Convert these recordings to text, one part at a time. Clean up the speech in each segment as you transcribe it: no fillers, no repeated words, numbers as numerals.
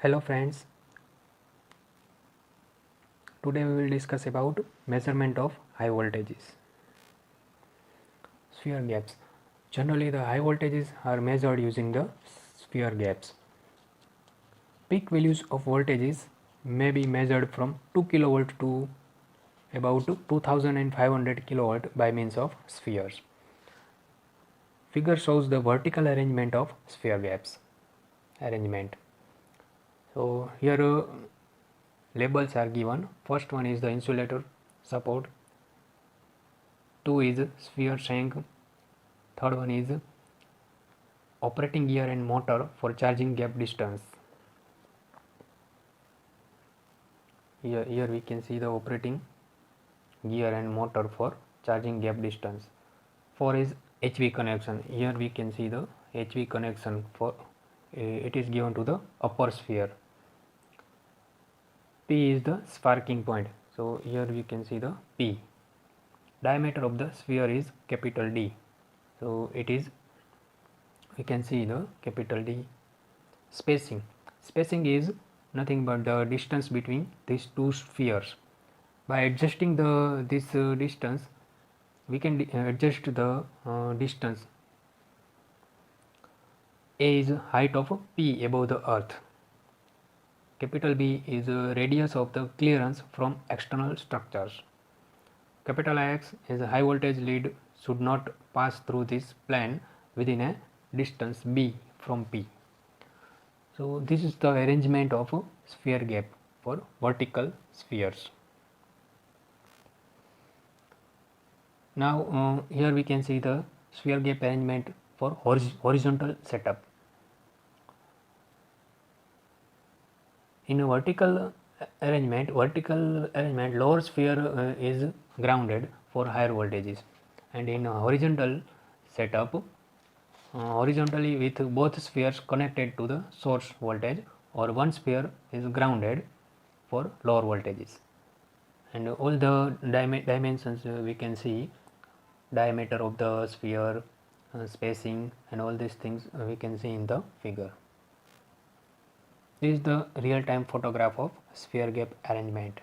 Hello friends, today we will discuss about measurement of high voltages. Sphere gaps. Generally the high voltages are measured using the sphere gaps. Peak values of voltages may be measured from 2 kV to about 2500 kV by means of spheres. Figure shows the vertical arrangement of sphere gaps. So here labels are given. First one is the insulator support, 2 is sphere shank, third one is operating gear and motor for charging gap distance. Here we can see the operating gear and motor for charging gap distance. 4 is HV connection. Here we can see the HV connection for it is given to the upper sphere. P is the sparking point. So here we can see the P. Diameter of the sphere is capital D. So it is, we can see the capital D. Spacing is nothing but the distance between these two spheres. By adjusting this distance, we can adjust the distance. A is height of P above the earth. Capital B is radius of the clearance from external structures. Capital X is a high voltage lead should not pass through this plane within a distance B from P. So this is the arrangement of a sphere gap for vertical spheres. Now here we can see the sphere gap arrangement for horizontal setup. In a vertical arrangement, lower sphere is grounded for higher voltages, and in a horizontal setup, horizontally with both spheres connected to the source voltage, or one sphere is grounded for lower voltages. And all the dimensions we can see, diameter of the sphere, spacing, and all these things we can see in the figure. This is the real-time photograph of sphere gap arrangement.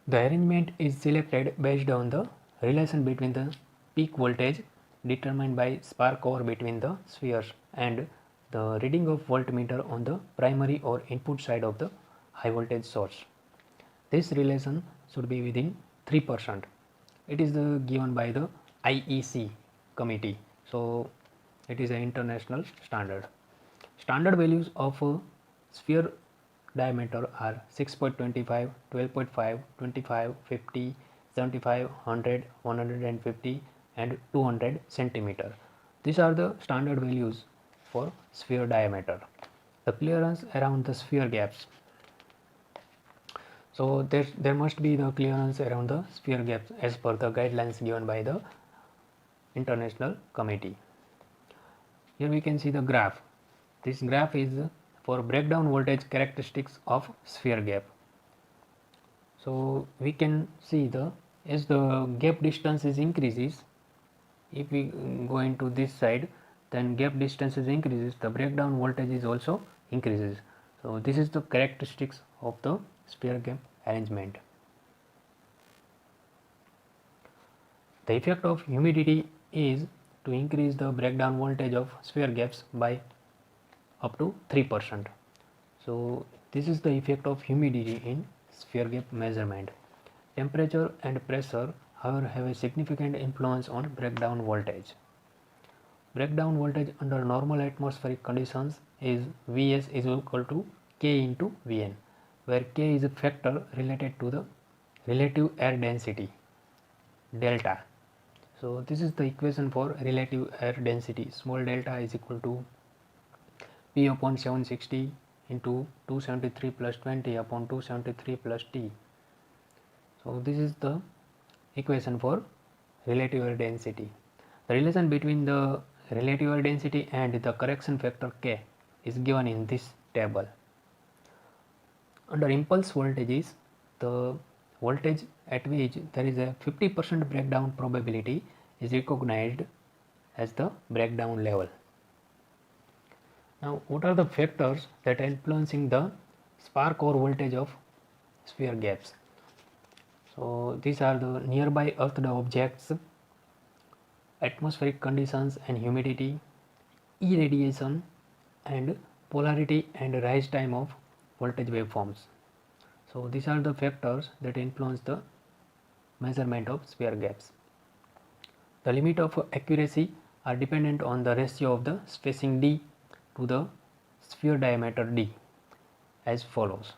The arrangement is selected based on the relation between the peak voltage determined by spark over between the spheres and the reading of voltmeter on the primary or input side of the high voltage source. This relation should be within 3%. It is given by the IEC committee. So it is an international standard. Standard values of sphere diameter are 6.25, 12.5, 25, 50, 75, 100, 150 and 200 centimeter. These are the standard values for sphere diameter. The clearance around the sphere gaps. So there must be the clearance around the sphere gaps as per the guidelines given by the international committee. Here we can see the graph. This graph is for breakdown voltage characteristics of sphere gap. So we can see as the gap distance increases, if we go into this side, then gap distance increases, the breakdown voltage is also increases. So this is the characteristics of the sphere gap arrangement. The effect of humidity is to increase the breakdown voltage of sphere gaps by up to 3%. So this is the effect of humidity in sphere gap measurement. Temperature and pressure, however, have a significant influence on breakdown voltage. Breakdown voltage under normal atmospheric conditions is Vs is equal to K into Vn, where K is a factor related to the relative air density, delta. So this is the equation for relative air density. Small delta is equal to P upon 760 into 273 plus 20 upon 273 plus T. So this is the equation for relative air density. The relation between the relative air density and the correction factor K is given in this table. Under impulse voltages, the voltage at which there is a 50% breakdown probability is recognized as the breakdown level. Now, what are the factors that are influencing the spark or voltage of sphere gaps? So, these are the nearby Earth objects, atmospheric conditions and humidity, irradiation, and polarity and rise time of voltage waveforms. So, these are the factors that influence the measurement of sphere gaps. The limit of accuracy are dependent on the ratio of the spacing d to the sphere diameter d as follows.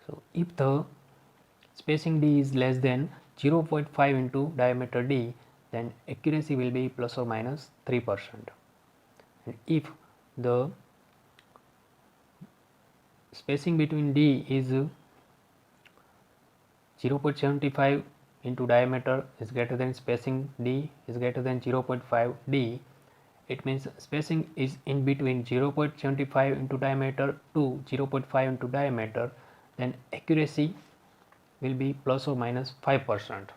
So, if the spacing d is less than 0.5 into diameter d, then accuracy will be plus or minus 3%. And if the spacing between d is 0.75 into diameter is greater than spacing d is greater than 0.5 d, it means spacing is in between 0.75 into diameter to 0.5 into diameter, then accuracy will be plus or minus 5%.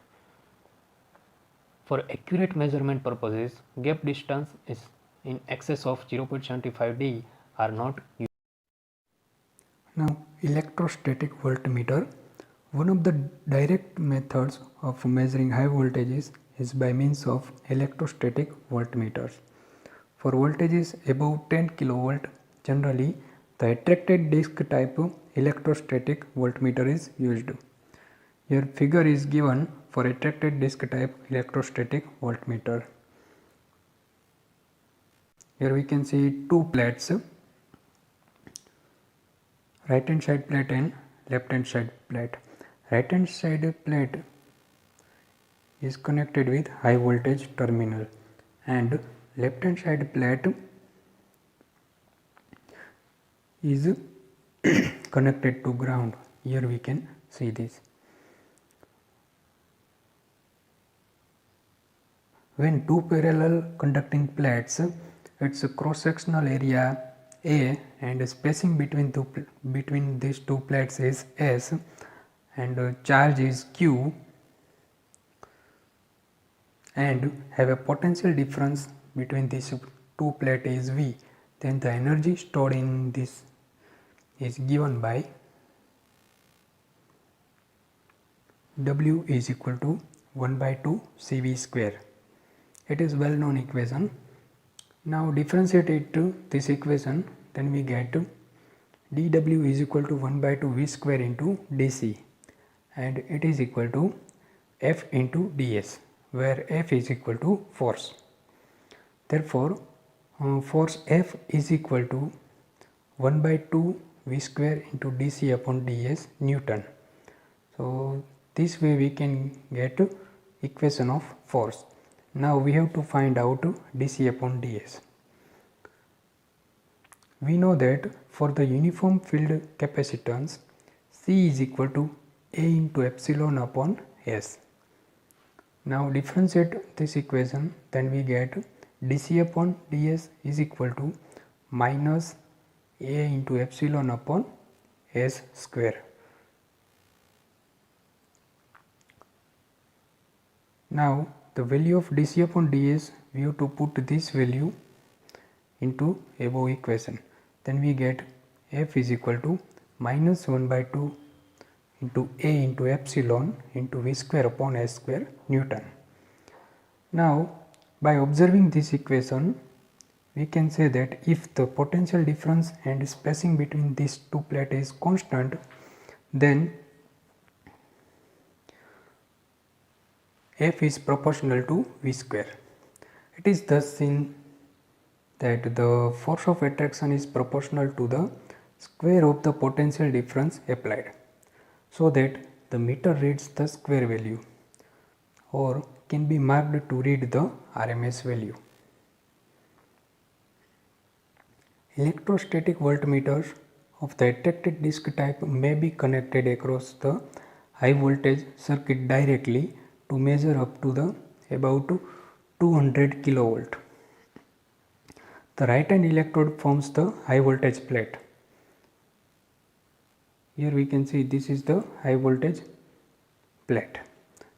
For accurate measurement purposes, gap distance is in excess of 0.75 d are not used. Now, electrostatic voltmeter. One of the direct methods of measuring high voltages is by means of electrostatic voltmeters. For voltages above 10 kV, generally the attracted disc type electrostatic voltmeter is used. Here figure is given for attracted disc type electrostatic voltmeter. Here we can see two plates, right hand side plate and left hand side plate. Right hand side plate is connected with high voltage terminal and left hand side plate is connected to ground. Here we can see this. When two parallel conducting plates, its cross sectional area A and spacing between these two plates is S and charge is Q and have a potential difference between these two plates is V, then the energy stored in this is given by W is equal to 1 by 2 CV square. It is well known equation. Now differentiate it to this equation, then we get dW is equal to 1 by 2 V square into dC and it is equal to F into ds, where F is equal to force. Therefore, force F is equal to 1 by 2 V square into dC upon ds Newton. So, this way we can get equation of force. Now we have to find out dC upon ds. We know that for the uniform field capacitance, C is equal to A into epsilon upon S. Now differentiate this equation, then we get dC upon ds is equal to minus A into epsilon upon S square. Now the value of dC upon ds, we have to put this value into above equation, then we get F is equal to minus 1 by 2 into A into epsilon into V square upon S square Newton. Now by observing this equation, we can say that if the potential difference and spacing between these two plates is constant, then F is proportional to V square. It is thus seen that the force of attraction is proportional to the square of the potential difference applied, so that the meter reads the square value or can be marked to read the RMS value. Electrostatic voltmeters of the attracted disc type may be connected across the high voltage circuit directly to measure up to the about 200 kilovolt. The right hand electrode forms the high voltage plate. Here we can see this is the high voltage plate.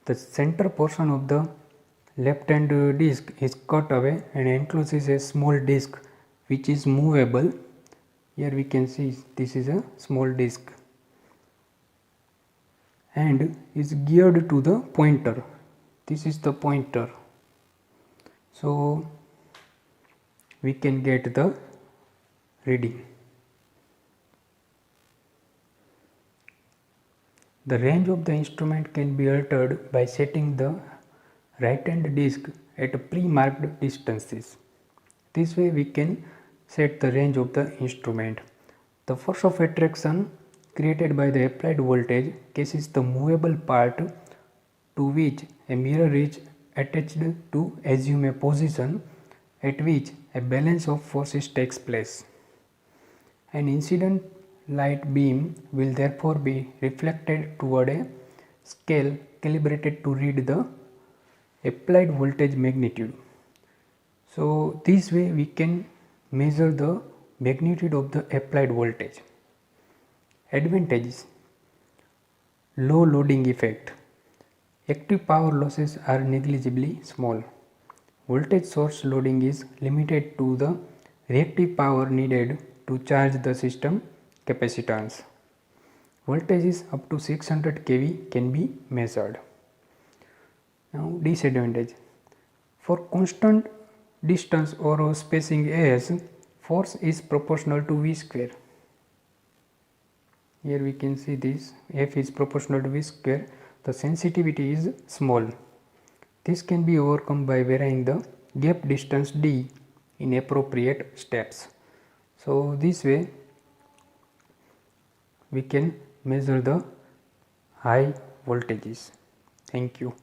The center portion of the left hand disc is cut away and encloses a small disc which is movable. Here we can see this is a small disc and is geared to the pointer. This is the pointer, so we can get the reading. The range of the instrument can be altered by setting the right hand disc at pre-marked distances. This way we can set the range of the instrument. The force of attraction created by the applied voltage cases the movable part to which a mirror is attached to assume a position at which a balance of forces takes place. An incident light beam will therefore be reflected toward a scale calibrated to read the applied voltage magnitude. So this way we can measure the magnitude of the applied voltage. Advantages: low loading effect. Active power losses are negligibly small. Voltage source loading is limited to the reactive power needed to charge the system capacitance. Voltages up to 600 kV can be measured. Now disadvantage: for constant distance or spacing as, force is proportional to V square. Here we can see this, F is proportional to V square. The sensitivity is small. This can be overcome by varying the gap distance D in appropriate steps. So this way we can measure the high voltages. Thank you.